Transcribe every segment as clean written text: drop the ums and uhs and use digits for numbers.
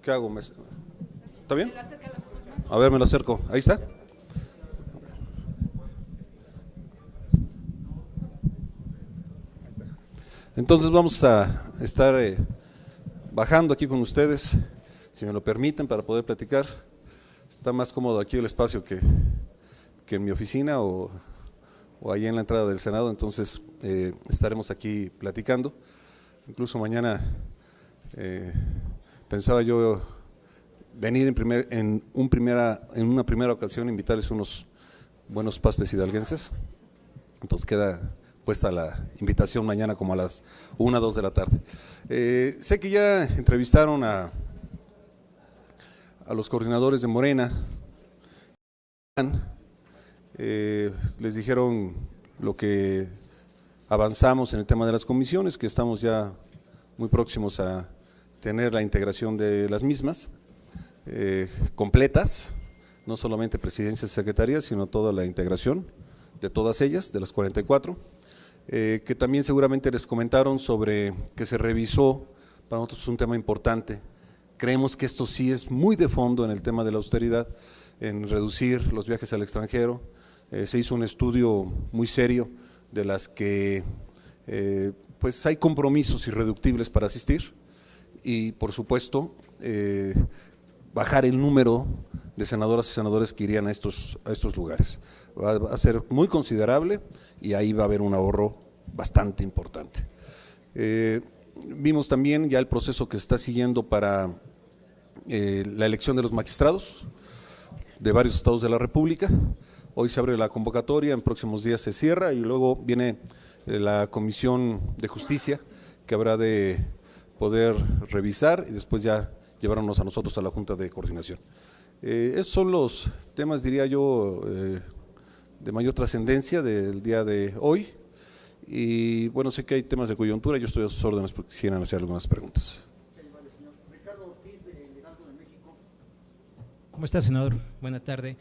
¿Qué hago? ¿Está bien? A ver, me lo acerco. Ahí está. Entonces vamos a estar bajando aquí con ustedes, si me lo permiten, para poder platicar. Está más cómodo aquí el espacio que en mi oficina o allá en la entrada del Senado, entonces estaremos aquí platicando. Incluso mañana pensaba yo venir en una primera ocasión, invitarles unos buenos pastes hidalguenses. Entonces queda puesta la invitación mañana como a las 1 o 2 de la tarde. Sé que ya entrevistaron a los coordinadores de Morena. Les dijeron lo que avanzamos en el tema de las comisiones, que estamos ya muy próximos a tener la integración de las mismas, completas, no solamente presidencias y secretarías, sino toda la integración de todas ellas, de las 44, que también seguramente les comentaron sobre que se revisó, para nosotros es un tema importante. Creemos que esto sí es muy de fondo en el tema de la austeridad, en reducir los viajes al extranjero. Se hizo un estudio muy serio de las que pues hay compromisos irreductibles para asistir y por supuesto bajar el número de senadoras y senadores que irían a estos lugares. Va a ser muy considerable y ahí va a haber un ahorro bastante importante. Vimos también ya el proceso que se está siguiendo para la elección de los magistrados de varios estados de la República. Hoy se abre la convocatoria, en próximos días se cierra y luego viene la Comisión de Justicia que habrá de poder revisar y después ya llevarnos a nosotros a la Junta de Coordinación. Esos son los temas, diría yo, de mayor trascendencia del día de hoy. Y bueno, sé que hay temas de coyuntura, yo estoy a sus órdenes porque quisieran hacer algunas preguntas. ¿Cómo está, senador? Buena tarde.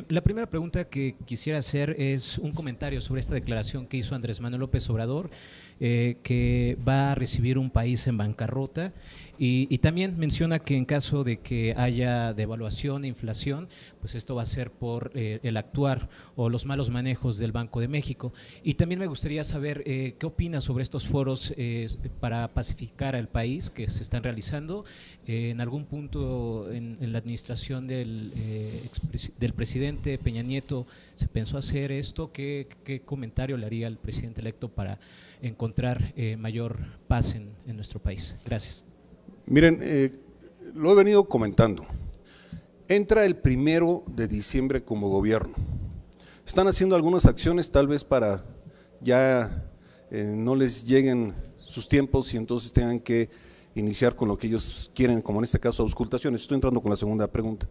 La primera pregunta que quisiera hacer es un comentario sobre esta declaración que hizo Andrés Manuel López Obrador, que va a recibir un país en bancarrota y también menciona que en caso de que haya devaluación e inflación, pues esto va a ser por el actuar o los malos manejos del Banco de México. Y también me gustaría saber qué opina sobre estos foros para pacificar al país que se están realizando. En algún punto en la administración del presidente Peña Nieto se pensó hacer esto. ¿Qué comentario le haría al presidente electo para encontrar mayor paz en nuestro país? Gracias. Miren, lo he venido comentando. Entra el 1 de diciembre como gobierno. Están haciendo algunas acciones tal vez para ya no les lleguen sus tiempos y entonces tengan que iniciar con lo que ellos quieren, como en este caso auscultaciones. Estoy entrando con la segunda pregunta.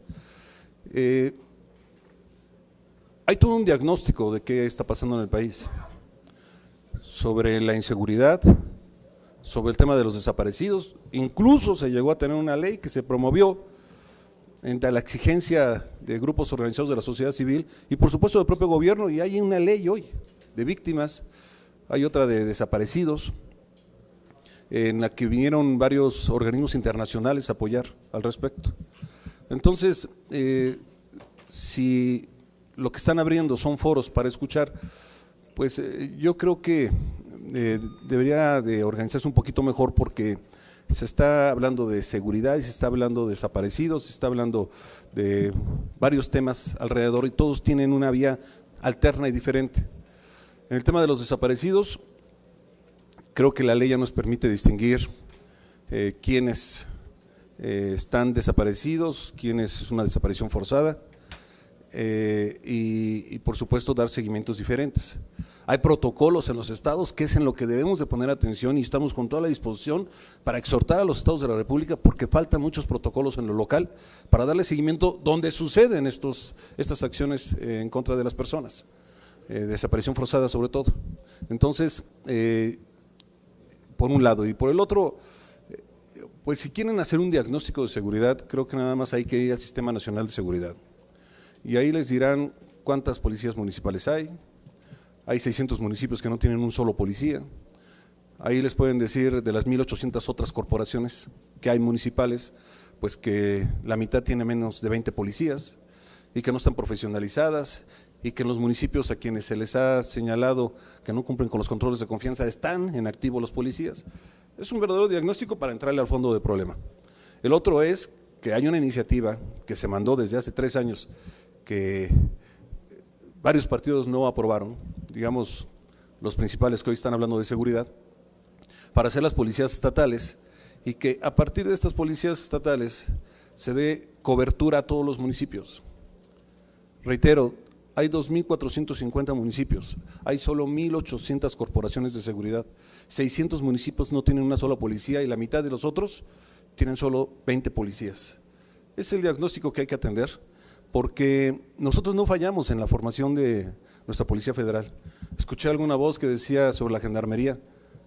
Hay todo un diagnóstico de qué está pasando en el país, sobre la inseguridad, sobre el tema de los desaparecidos. Incluso se llegó a tener una ley que se promovió entre la exigencia de grupos organizados de la sociedad civil y por supuesto del propio gobierno, y hay una ley hoy de víctimas, hay otra de desaparecidos, en la que vinieron varios organismos internacionales a apoyar al respecto. Entonces, si lo que están abriendo son foros para escuchar, pues yo creo que debería de organizarse un poquito mejor, porque se está hablando de seguridad y se está hablando de desaparecidos, se está hablando de varios temas alrededor y todos tienen una vía alterna y diferente. En el tema de los desaparecidos, creo que la ley ya nos permite distinguir quiénes están desaparecidos, quiénes es una desaparición forzada y por supuesto dar seguimientos diferentes. Hay protocolos en los estados que es en lo que debemos de poner atención y estamos con toda la disposición para exhortar a los estados de la República, porque faltan muchos protocolos en lo local para darle seguimiento donde suceden estas acciones en contra de las personas, desaparición forzada sobre todo. Entonces, por un lado, y por el otro, pues si quieren hacer un diagnóstico de seguridad, creo que nada más hay que ir al Sistema Nacional de Seguridad y ahí les dirán cuántas policías municipales hay 600 municipios que no tienen un solo policía, ahí les pueden decir de las 1,800 otras corporaciones que hay municipales, pues que la mitad tiene menos de 20 policías y que no están profesionalizadas y que en los municipios a quienes se les ha señalado que no cumplen con los controles de confianza están en activo los policías. Es un verdadero diagnóstico para entrarle al fondo del problema. El otro es que hay una iniciativa que se mandó desde hace 3 años que varios partidos no aprobaron, digamos los principales que hoy están hablando de seguridad, para hacer las policías estatales y que a partir de estas policías estatales se dé cobertura a todos los municipios. Reitero, hay 2.450 municipios, hay solo 1.800 corporaciones de seguridad, 600 municipios no tienen una sola policía y la mitad de los otros tienen solo 20 policías. Es el diagnóstico que hay que atender, porque nosotros no fallamos en la formación de nuestra Policía Federal. Escuché alguna voz que decía sobre la Gendarmería,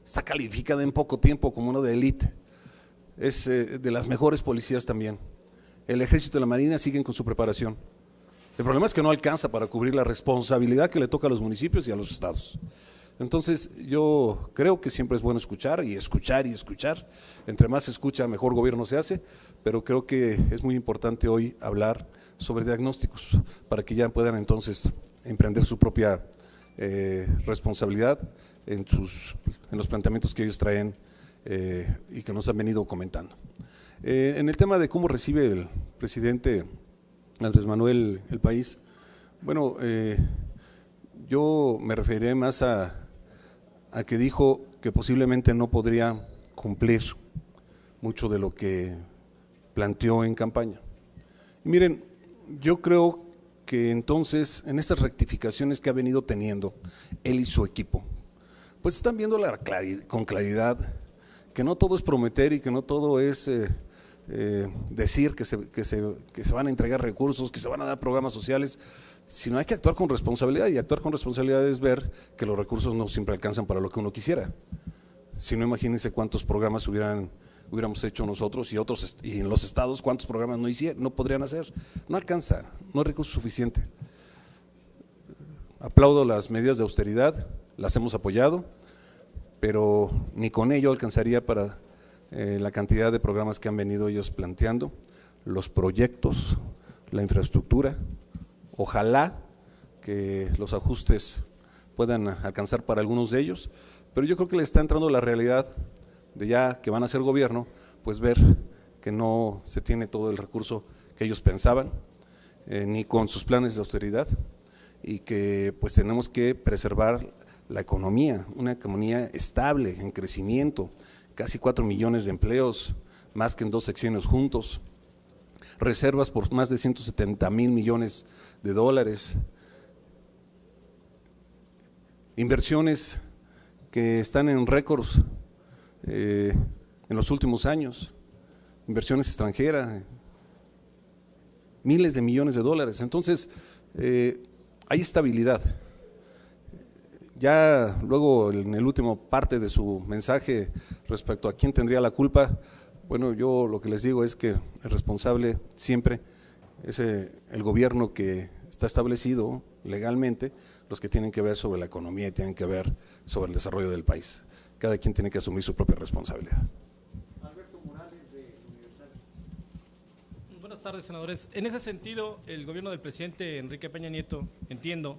está calificada en poco tiempo como una de élite, es de las mejores policías también. El Ejército y la Marina siguen con su preparación. El problema es que no alcanza para cubrir la responsabilidad que le toca a los municipios y a los estados. Entonces, yo creo que siempre es bueno escuchar y escuchar y escuchar. Entre más se escucha, mejor gobierno se hace, pero creo que es muy importante hoy hablar sobre diagnósticos para que ya puedan entonces emprender su propia responsabilidad en los planteamientos que ellos traen y que nos han venido comentando. En el tema de cómo recibe el presidente Andrés Manuel el país, bueno, yo me referiré más a que dijo que posiblemente no podría cumplir mucho de lo que planteó en campaña. Y miren, yo creo que entonces en estas rectificaciones que ha venido teniendo él y su equipo, pues están viendo con claridad que no todo es prometer y que no todo es decir que se van a entregar recursos, que se van a dar programas sociales, sino hay que actuar con responsabilidad, y actuar con responsabilidad es ver que los recursos no siempre alcanzan para lo que uno quisiera. Si no, imagínense cuántos programas hubiéramos hecho nosotros y otros, y en los estados cuántos programas no podrían hacer. No alcanza, no hay recurso suficiente. Aplaudo las medidas de austeridad, las hemos apoyado, pero ni con ello alcanzaría para la cantidad de programas que han venido ellos planteando, los proyectos, la infraestructura. Ojalá que los ajustes puedan alcanzar para algunos de ellos, pero yo creo que le está entrando la realidad de ya que van a ser gobierno, pues ver que no se tiene todo el recurso que ellos pensaban, ni con sus planes de austeridad, y que pues tenemos que preservar la economía, una economía estable, en crecimiento, casi 4 millones de empleos, más que en 2 sexenios juntos, reservas por más de 170,000 millones de dólares, inversiones que están en récords en los últimos años, inversiones extranjeras, miles de millones de dólares. Entonces, hay estabilidad. Ya luego, en el último parte de su mensaje respecto a quién tendría la culpa, bueno, yo lo que les digo es que el responsable siempre es el gobierno que está establecido legalmente, los que tienen que ver sobre la economía y tienen que ver sobre el desarrollo del país. Cada quien tiene que asumir su propia responsabilidad. Alberto Morales, de Universal. Buenas tardes, senadores. En ese sentido, el gobierno del presidente Enrique Peña Nieto, entiendo,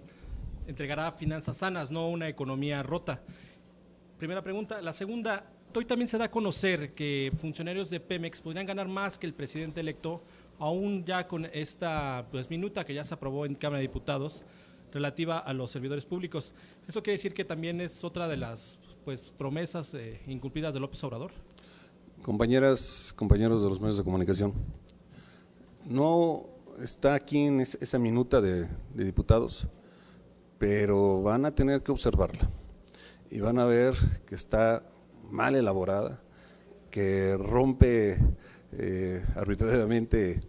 entregará finanzas sanas, no una economía rota. Primera pregunta. La segunda, hoy también se da a conocer que funcionarios de Pemex podrían ganar más que el presidente electo, aún ya con esta minuta que ya se aprobó en Cámara de Diputados relativa a los servidores públicos. ¿Eso quiere decir que también es otra de las promesas incumplidas de López Obrador? Compañeras, compañeros de los medios de comunicación, no está aquí en esa minuta de diputados, pero van a tener que observarla y van a ver que está mal elaborada, que rompe arbitrariamente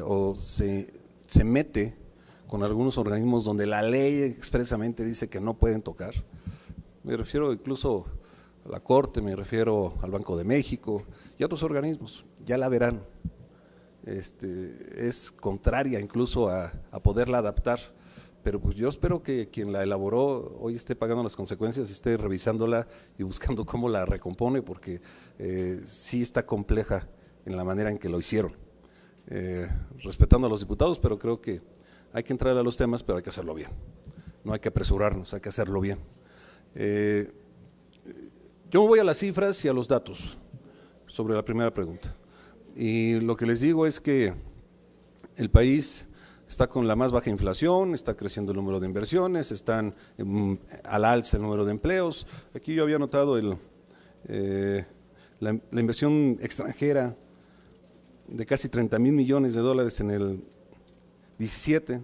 o se mete con algunos organismos donde la ley expresamente dice que no pueden tocar. Me refiero incluso a la Corte, me refiero al Banco de México y a otros organismos, ya la verán. Es contraria incluso a poderla adaptar, pero pues yo espero que quien la elaboró hoy esté pagando las consecuencias, esté revisándola y buscando cómo la recompone, porque sí está compleja en la manera en que lo hicieron, respetando a los diputados, pero creo que hay que entrar a los temas, pero hay que hacerlo bien, no hay que apresurarnos, hay que hacerlo bien. Yo me voy a las cifras y a los datos sobre la primera pregunta, y lo que les digo es que el país está con la más baja inflación, está creciendo el número de inversiones, están al alza el número de empleos. Aquí yo había notado la inversión extranjera de casi 30,000 millones de dólares en el 17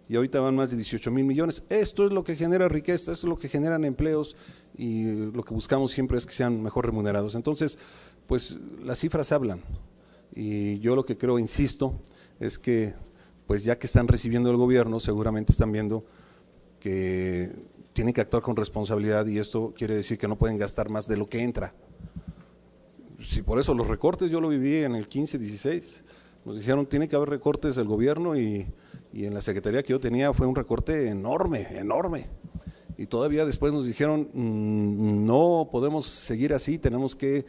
y ahorita van más de 18,000 millones. Esto es lo que genera riqueza, esto es lo que generan empleos y lo que buscamos siempre es que sean mejor remunerados. Entonces, pues las cifras hablan y yo lo que creo, insisto, es que pues ya que están recibiendo el gobierno, seguramente están viendo que tienen que actuar con responsabilidad y esto quiere decir que no pueden gastar más de lo que entra. Si por eso los recortes yo lo viví en el 15-16, nos dijeron tiene que haber recortes del gobierno y en la secretaría que yo tenía fue un recorte enorme, enorme. Y todavía después nos dijeron no podemos seguir así, tenemos que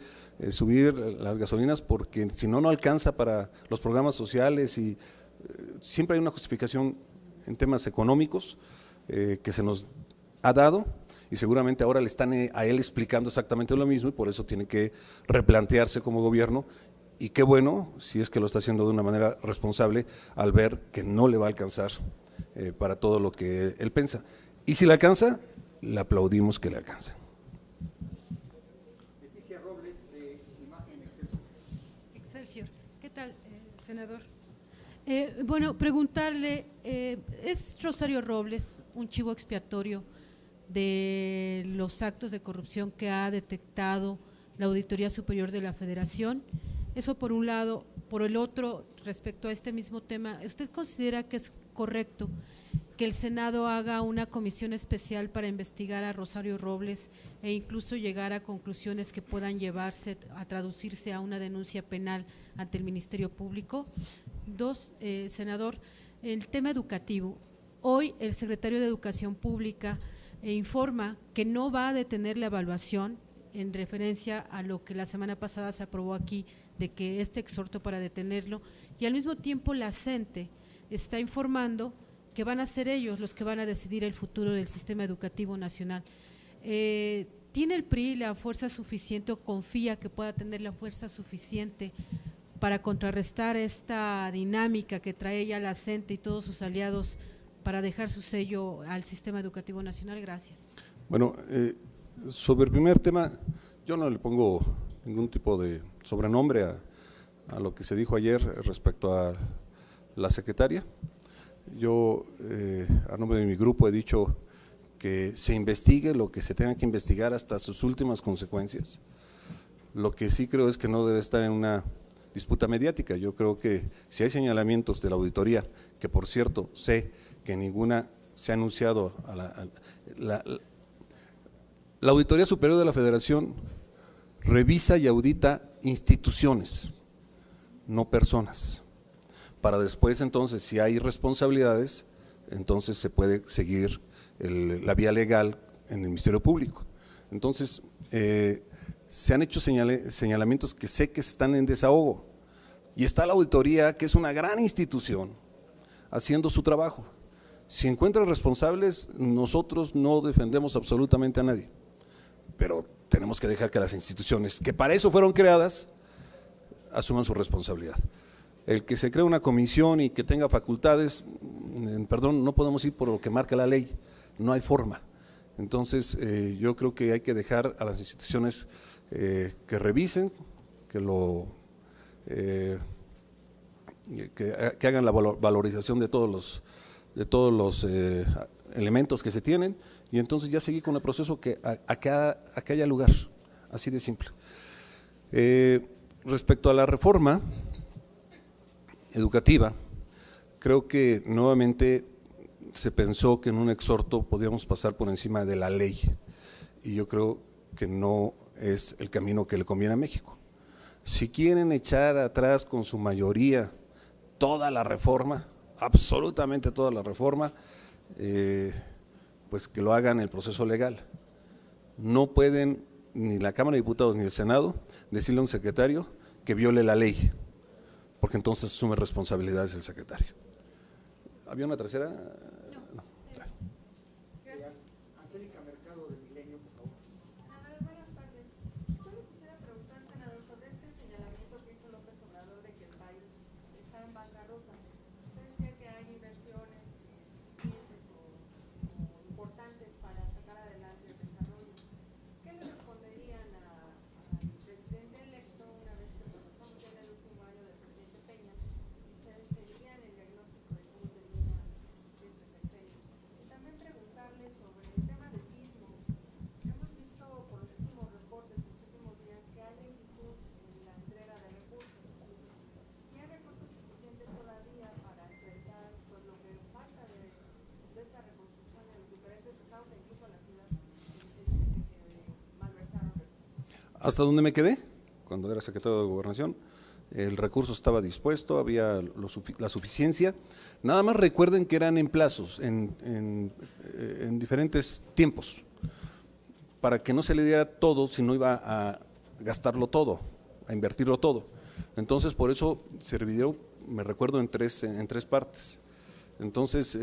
subir las gasolinas porque si no, no alcanza para los programas sociales y siempre hay una justificación en temas económicos que se nos ha dado y seguramente ahora le están a él explicando exactamente lo mismo y por eso tiene que replantearse como gobierno y qué bueno si es que lo está haciendo de una manera responsable al ver que no le va a alcanzar para todo lo que él piensa. Y si le alcanza, le aplaudimos que le alcance. Leticia Robles, de Imagen Excelsior. Excelsior. ¿Qué tal, senador? Bueno, preguntarle, ¿es Rosario Robles un chivo expiatorio de los actos de corrupción que ha detectado la Auditoría Superior de la Federación? Eso por un lado. Por el otro, respecto a este mismo tema, ¿usted considera que es correcto que el Senado haga una comisión especial para investigar a Rosario Robles e incluso llegar a conclusiones que puedan llevarse a traducirse a una denuncia penal ante el Ministerio Público? Dos, senador, el tema educativo. Hoy el secretario de Educación Pública informa que no va a detener la evaluación en referencia a lo que la semana pasada se aprobó aquí, de que este exhorto para detenerlo, y al mismo tiempo la CENTE está informando que van a ser ellos los que van a decidir el futuro del sistema educativo nacional. ¿Tiene el PRI la fuerza suficiente o confía que pueda tener la fuerza suficiente para contrarrestar esta dinámica que trae ya la CENTE y todos sus aliados para dejar su sello al sistema educativo nacional? Gracias. Bueno, sobre el primer tema, yo no le pongo ningún tipo de sobrenombre a lo que se dijo ayer respecto a la secretaria. Yo, a nombre de mi grupo, he dicho que se investigue lo que se tenga que investigar hasta sus últimas consecuencias. Lo que sí creo es que no debe estar en una disputa mediática. Yo creo que si hay señalamientos de la auditoría, que por cierto sé que ninguna se ha anunciado a la Auditoría Superior de la Federación revisa y audita instituciones, no personas, para después entonces si hay responsabilidades, entonces se puede seguir la vía legal en el Ministerio Público. Entonces, se han hecho señalamientos que sé que están en desahogo y está la auditoría, que es una gran institución, haciendo su trabajo. Si encuentran responsables, nosotros no defendemos absolutamente a nadie, pero tenemos que dejar que las instituciones, que para eso fueron creadas, asuman su responsabilidad. El que se cree una comisión y que tenga facultades, perdón, no podemos ir por lo que marca la ley, no hay forma. Entonces, yo creo que hay que dejar a las instituciones que revisen, que hagan la valorización de todos los elementos que se tienen y entonces ya seguir con el proceso que haya lugar, así de simple. Respecto a la reforma educativa, creo que nuevamente se pensó que en un exhorto podíamos pasar por encima de la ley y yo creo que no es el camino que le conviene a México. Si quieren echar atrás con su mayoría toda la reforma, absolutamente toda la reforma, pues que lo hagan en el proceso legal. No pueden ni la Cámara de Diputados ni el Senado decirle a un secretario que viole la ley, porque entonces asume responsabilidades el secretario. ¿Había una tercera? No. Angélica Mercado de Milenio, por favor. Senador, buenas tardes. Yo le quisiera preguntar, senador, sobre este señalamiento que hizo López Obrador de que el país está en bancarrota. Usted decía que hay inversiones suficientes o importantes para sacar adelante el desarrollo. ¿Qué le responderían al presidente electo una vez que estamos ya en el último año del presidente Peña? ¿Ustedes tendrían el diagnóstico de cómo termina este sexenio? Y también preguntarle sobre el tema de sismos. Hemos visto por los últimos reportes, en los últimos días, que hay lentitud en la entrega de recursos. Si hay recursos suficientes todavía para enfrentar pues, lo que falta de esta reconstrucción en los diferentes estados e incluso en la ciudad, se dice que se malversaron recursos. Hasta donde me quedé, cuando era secretario de Gobernación, el recurso estaba dispuesto, había la suficiencia. Nada más recuerden que eran en plazos, en diferentes tiempos, para que no se le diera todo si no iba a gastarlo todo, a invertirlo todo. Entonces, por eso se dividió, me recuerdo, en tres partes. Entonces,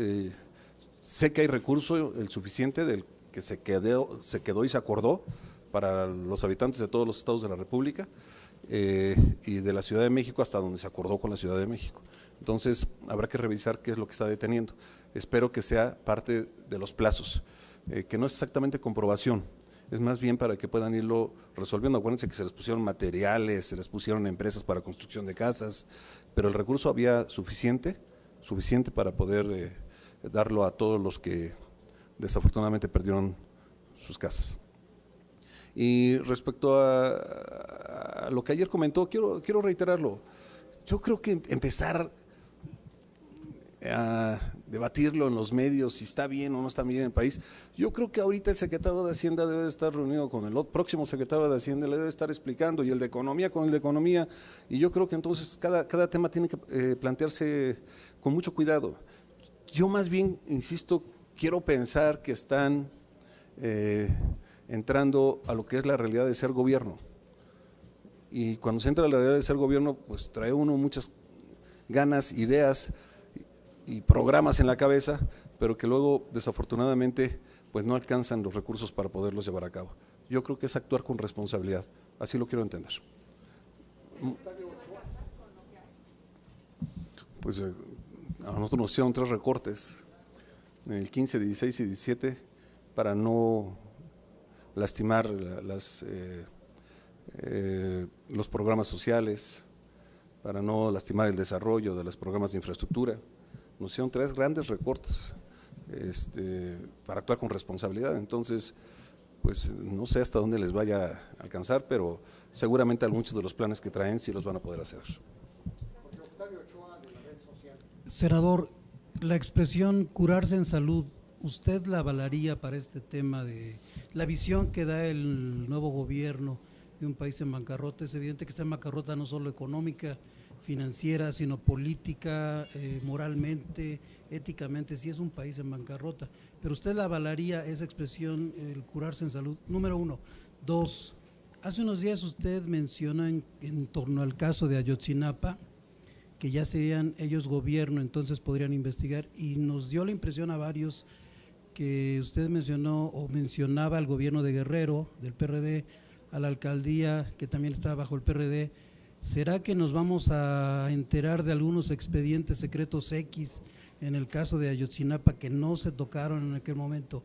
sé que hay recurso el suficiente del que se quedó y se acordó para los habitantes de todos los estados de la República y de la Ciudad de México hasta donde se acordó con la Ciudad de México. Entonces, habrá que revisar qué es lo que está deteniendo. Espero que sea parte de los plazos, que no es exactamente comprobación, es más bien para que puedan irlo resolviendo. Acuérdense que se les pusieron materiales, se les pusieron empresas para construcción de casas, pero el recurso había suficiente para poder darlo a todos los que desafortunadamente perdieron sus casas. Y respecto a lo que ayer comentó, quiero reiterarlo. Yo creo que empezar a debatirlo en los medios, si está bien o no está bien en el país, yo creo que ahorita el secretario de Hacienda debe de estar reunido con el próximo secretario de Hacienda, le debe estar explicando, y el de Economía con el de Economía, y yo creo que entonces cada tema tiene que plantearse con mucho cuidado. Yo más bien, insisto, quiero pensar que están entrando a lo que es la realidad de ser gobierno. Y cuando se entra a la realidad de ser gobierno, pues trae uno muchas ganas, ideas y programas en la cabeza, pero que luego desafortunadamente pues no alcanzan los recursos para poderlos llevar a cabo. Yo creo que es actuar con responsabilidad, así lo quiero entender. Pues a nosotros nos hicieron 3 recortes, en el 15, 16 y 17, para no lastimar los programas sociales, para no lastimar el desarrollo de los programas de infraestructura. Nos hicieron 3 grandes recortes para actuar con responsabilidad. Entonces, pues no sé hasta dónde les vaya a alcanzar, pero seguramente a muchos de los planes que traen sí los van a poder hacer. Senador, la expresión curarse en salud, ¿usted la avalaría para este tema de la visión que da el nuevo gobierno de un país en bancarrota? Es evidente que está en bancarrota no solo económica, financiera, sino política, moralmente, éticamente, sí es un país en bancarrota. Pero usted la avalaría esa expresión, el curarse en salud, número 1. 2, hace unos días usted menciona en torno al caso de Ayotzinapa, que ya serían ellos gobierno, entonces podrían investigar, y nos dio la impresión a varios que usted mencionó o mencionaba al gobierno de Guerrero, del PRD, a la alcaldía, que también está bajo el PRD. ¿Será que nos vamos a enterar de algunos expedientes secretos X en el caso de Ayotzinapa que no se tocaron en aquel momento?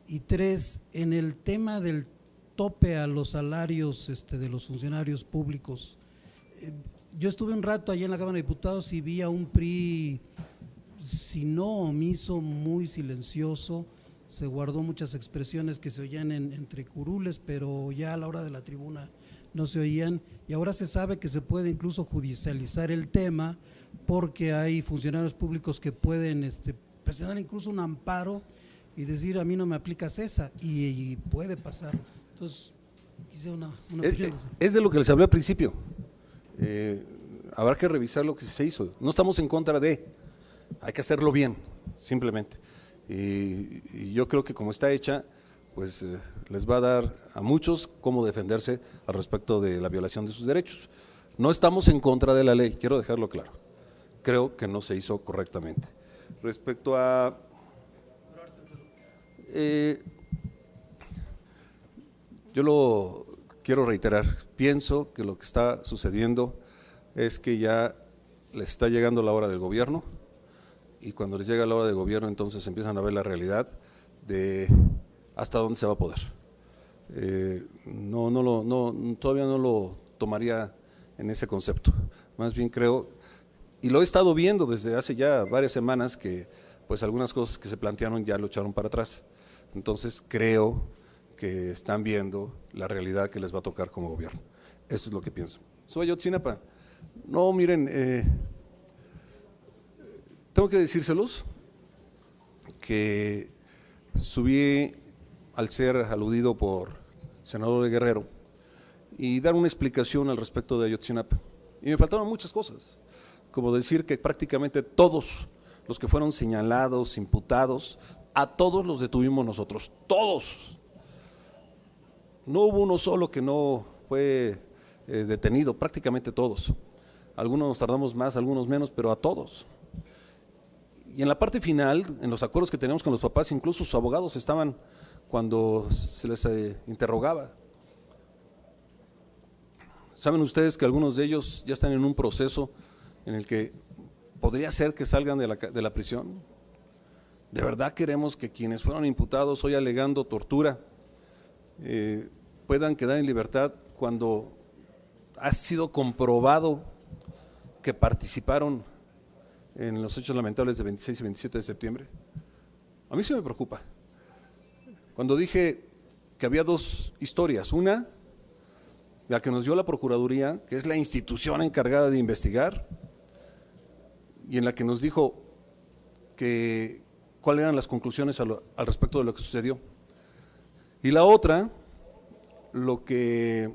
Y 3, en el tema del tope a los salarios de los funcionarios públicos, yo estuve un rato allí en la Cámara de Diputados y vi a un PRI, si no omiso, muy silencioso. Se guardó muchas expresiones que se oían entre curules, pero ya a la hora de la tribuna no se oían, y ahora se sabe que se puede incluso judicializar el tema porque hay funcionarios públicos que pueden presentar incluso un amparo y decir a mí no me aplicas esa, y puede pasar. Entonces, quise una opinión. Es de lo que les hablé al principio. Habrá que revisar lo que se hizo. No estamos en contra de, hay que hacerlo bien, simplemente. Y yo creo que como está hecha, pues les va a dar a muchos cómo defenderse al respecto de la violación de sus derechos. No estamos en contra de la ley, quiero dejarlo claro. Creo que no se hizo correctamente. Respecto a… yo lo quiero reiterar, pienso que lo que está sucediendo es que ya les está llegando la hora del gobierno, y cuando les llega la hora del gobierno entonces empiezan a ver la realidad de hasta dónde se va a poder. Todavía no lo tomaría en ese concepto, más bien creo, y lo he estado viendo desde hace ya varias semanas, que pues algunas cosas que se plantearon ya lo echaron para atrás. Entonces creo que están viendo la realidad que les va a tocar como gobierno. Eso es lo que pienso. Soy Ayotzinapa. No, miren, tengo que decírselos que subí al ser aludido por el senador de Guerrero y dar una explicación al respecto de Ayotzinapa. Y me faltaron muchas cosas, como decir que prácticamente todos los que fueron señalados, imputados, a todos los detuvimos nosotros, todos. No hubo uno solo que no fue detenido, prácticamente todos. Algunos nos tardamos más, algunos menos, pero a todos. Y en la parte final, en los acuerdos que teníamos con los papás, incluso sus abogados estaban cuando se les interrogaba. ¿Saben ustedes que algunos de ellos ya están en un proceso en el que podría ser que salgan de la prisión? ¿De verdad queremos que quienes fueron imputados hoy alegando tortura puedan quedar en libertad cuando ha sido comprobado que participaron en los hechos lamentables de 26 y 27 de septiembre? A mí sí me preocupa. Cuando dije que había dos historias, una, la que nos dio la Procuraduría, que es la institución encargada de investigar, y en la que nos dijo que cuáles eran las conclusiones al respecto de lo que sucedió. Y la otra, lo que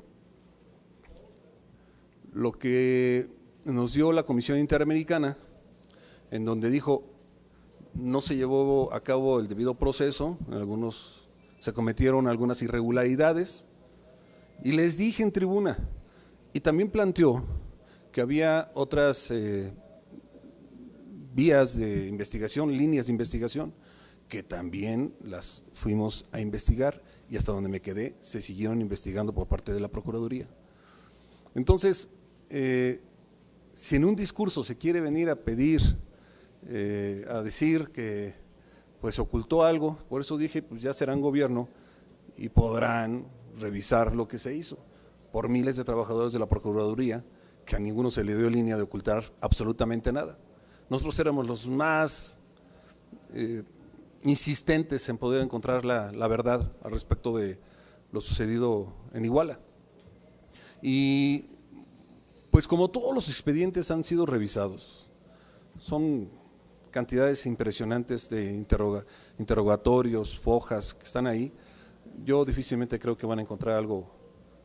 nos dio la Comisión Interamericana, en donde dijo no se llevó a cabo el debido proceso, se cometieron algunas irregularidades, y les dije en tribuna, y también planteó que había otras vías de investigación, líneas de investigación, que también las fuimos a investigar, y hasta donde me quedé se siguieron investigando por parte de la Procuraduría. Entonces, si en un discurso se quiere venir a pedir, a decir que pues ocultó algo, por eso dije, pues ya serán gobierno y podrán revisar lo que se hizo por miles de trabajadores de la Procuraduría, que a ninguno se le dio línea de ocultar absolutamente nada. Nosotros éramos los más insistentes en poder encontrar la verdad al respecto de lo sucedido en Iguala. Y pues como todos los expedientes han sido revisados, son cantidades impresionantes de interrogatorios, fojas que están ahí, yo difícilmente creo que van a encontrar algo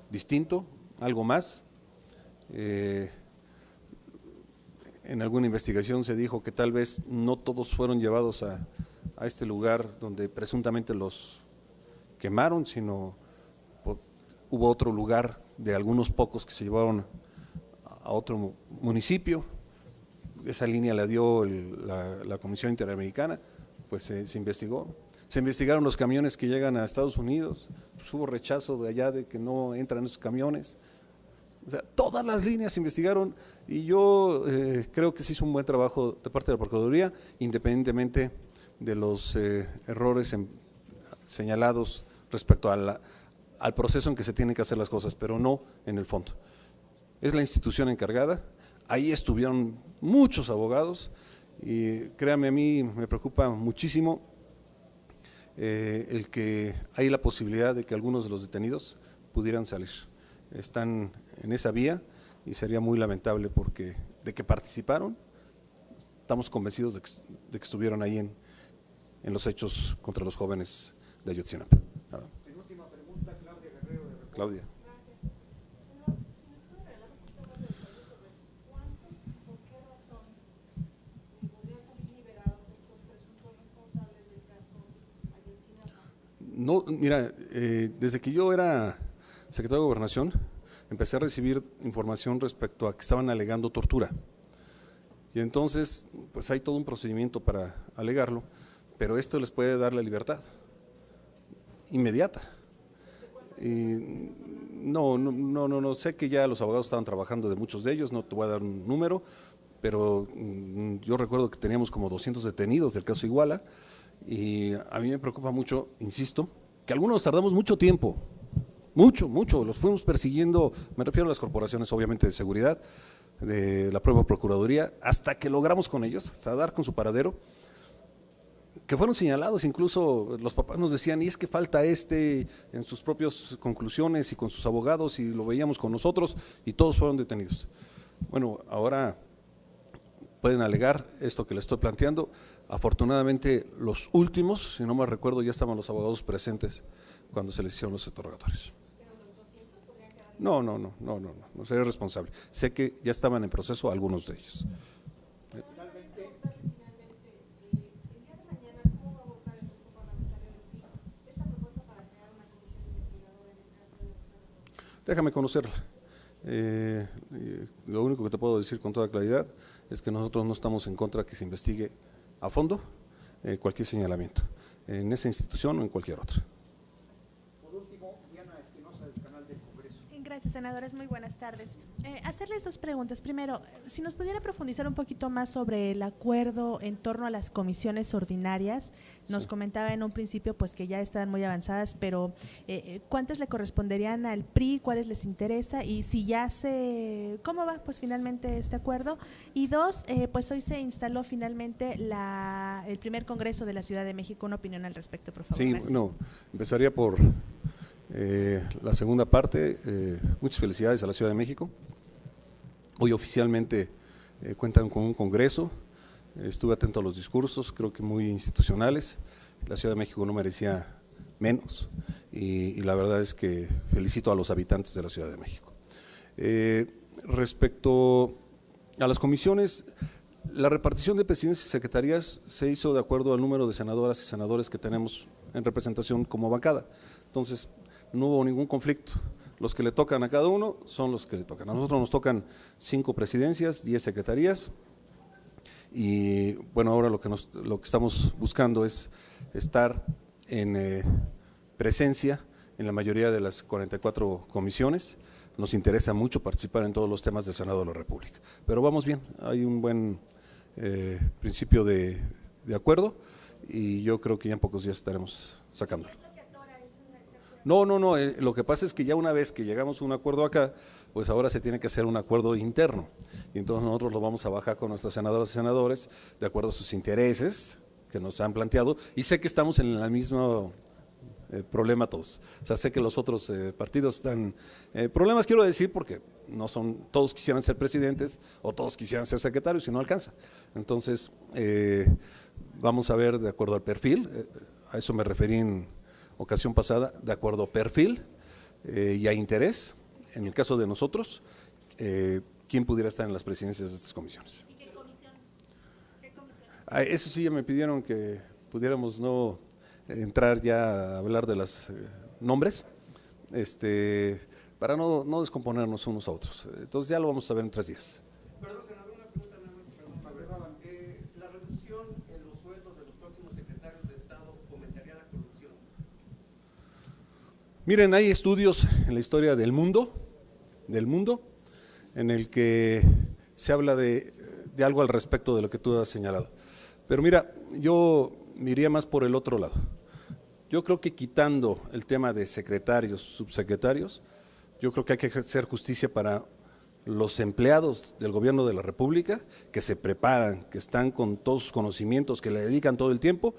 distinto, algo más. En alguna investigación se dijo que tal vez no todos fueron llevados a este lugar donde presuntamente los quemaron, sino hubo otro lugar de algunos pocos que se llevaron a otro municipio. Esa línea la dio la Comisión Interamericana, pues se investigó. Se investigaron los camiones que llegan a Estados Unidos, pues hubo rechazo de allá de que no entran esos camiones. O sea, todas las líneas se investigaron, y yo creo que se hizo un buen trabajo de parte de la Procuraduría, independientemente de los errores señalados respecto al proceso en que se tienen que hacer las cosas, pero no en el fondo. Es la institución encargada, ahí estuvieron muchos abogados, y créanme, a mí me preocupa muchísimo el que hay la posibilidad de que algunos de los detenidos pudieran salir. Están en esa vía y sería muy lamentable, porque de que participaron, estamos convencidos de que estuvieron ahí en los hechos contra los jóvenes de Ayotzinapa. Penúltima pregunta, Claudia Guerrero de Reforma. Claudia. No, mira, desde que yo era secretario de Gobernación, empecé a recibir información respecto a que estaban alegando tortura. Y entonces, pues hay todo un procedimiento para alegarlo, pero esto les puede dar la libertad inmediata. Y no, sé que ya los abogados estaban trabajando de muchos de ellos, no te voy a dar un número, pero yo recuerdo que teníamos como 200 detenidos del caso Iguala, y a mí me preocupa mucho, insisto, que algunos tardamos mucho tiempo, mucho, los fuimos persiguiendo, me refiero a las corporaciones obviamente de seguridad, de la propia Procuraduría, hasta que logramos con ellos, hasta dar con su paradero, que fueron señalados, incluso los papás nos decían, y es que falta en sus propias conclusiones y con sus abogados, y lo veíamos con nosotros, y todos fueron detenidos. Bueno, ahora pueden alegar esto que les estoy planteando. Afortunadamente los últimos, si no me recuerdo, ya estaban los abogados presentes cuando se les hicieron los interrogatorios. No sería responsable. Sé que ya estaban en proceso algunos de ellos. Déjame conocerla. Lo único que te puedo decir con toda claridad es que nosotros no estamos en contra de que se investigue a fondo cualquier señalamiento, en esa institución o en cualquier otra. Por último, Diana Espinosa, del canal del Congreso. Gracias, senadores. Muy buenas tardes. Hacerles dos preguntas. Primero, si nos pudiera profundizar un poquito más sobre el acuerdo en torno a las comisiones ordinarias. Nos comentaba en un principio pues que ya estaban muy avanzadas, pero ¿cuántas le corresponderían al PRI? ¿Cuáles les interesa? Y si ya ¿cómo va pues finalmente este acuerdo? Y dos, pues hoy se instaló finalmente el primer Congreso de la Ciudad de México. Una opinión al respecto, por favor. Sí, Gracias. Empezaría por la segunda parte. Muchas felicidades a la Ciudad de México. Hoy oficialmente cuentan con un Congreso. Estuve atento a los discursos, creo que muy institucionales. La Ciudad de México no merecía menos, y la verdad es que felicito a los habitantes de la Ciudad de México. Respecto a las comisiones, la repartición de presidencias y secretarías se hizo de acuerdo al número de senadoras y senadores que tenemos en representación como bancada. Entonces, no hubo ningún conflicto. Los que le tocan a cada uno son los que le tocan. A nosotros nos tocan 5 presidencias, 10 secretarías, y bueno, ahora lo que estamos buscando es estar en presencia en la mayoría de las 44 comisiones. Nos interesa mucho participar en todos los temas del Senado de la República, pero vamos bien, hay un buen principio de acuerdo, y yo creo que ya en pocos días estaremos sacándolo. No, lo que pasa es que ya una vez que llegamos a un acuerdo acá, pues ahora se tiene que hacer un acuerdo interno, y entonces nosotros lo vamos a bajar con nuestras senadoras y senadores de acuerdo a sus intereses que nos han planteado, y sé que estamos en el mismo problema todos. O sea, sé que los otros partidos están problemas, quiero decir, porque no son todos quisieran ser presidentes o todos quisieran ser secretarios y no alcanza. Entonces vamos a ver de acuerdo al perfil, a eso me referí en ocasión pasada, de acuerdo a perfil y a interés, en el caso de nosotros, quién pudiera estar en las presidencias de estas comisiones. ¿Y qué comisiones? Eso sí, ya me pidieron que pudiéramos no entrar ya a hablar de los nombres, para no descomponernos unos a otros. Entonces ya lo vamos a ver en 3 días. Perdón, senador, una pregunta nada más, perdón. La reducción en los sueldos de los próximos secretarios de Estado fomentaría la corrupción. Miren, hay estudios en la historia del mundo, en el que se habla de algo al respecto de lo que tú has señalado. Pero mira, yo me iría más por el otro lado. Yo creo que quitando el tema de secretarios, subsecretarios, yo creo que hay que hacer justicia para los empleados del gobierno de la República que se preparan, que están con todos sus conocimientos, que le dedican todo el tiempo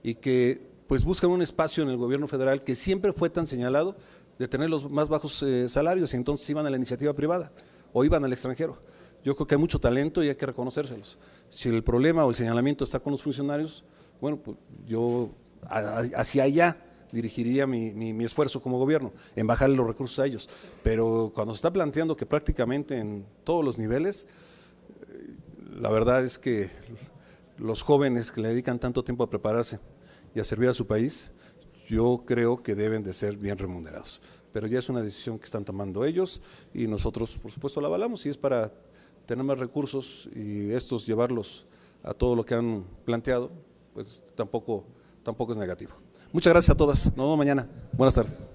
y que pues buscan un espacio en el gobierno federal que siempre fue tan señalado de tener los más bajos salarios, y entonces iban a la iniciativa privada o iban al extranjero. Yo creo que hay mucho talento y hay que reconocérselos. Si el problema o el señalamiento está con los funcionarios, bueno, pues yo hacia allá dirigiría mi esfuerzo como gobierno, en bajarle los recursos a ellos. Pero cuando se está planteando que prácticamente en todos los niveles, la verdad es que los jóvenes que le dedican tanto tiempo a prepararse y a servir a su país, yo creo que deben de ser bien remunerados. pero ya es una decisión que están tomando ellos y nosotros, por supuesto, la avalamos. Si es para tener más recursos y estos llevarlos a todo lo que han planteado, pues tampoco es negativo. Muchas gracias a todas. Nos vemos mañana. Buenas tardes.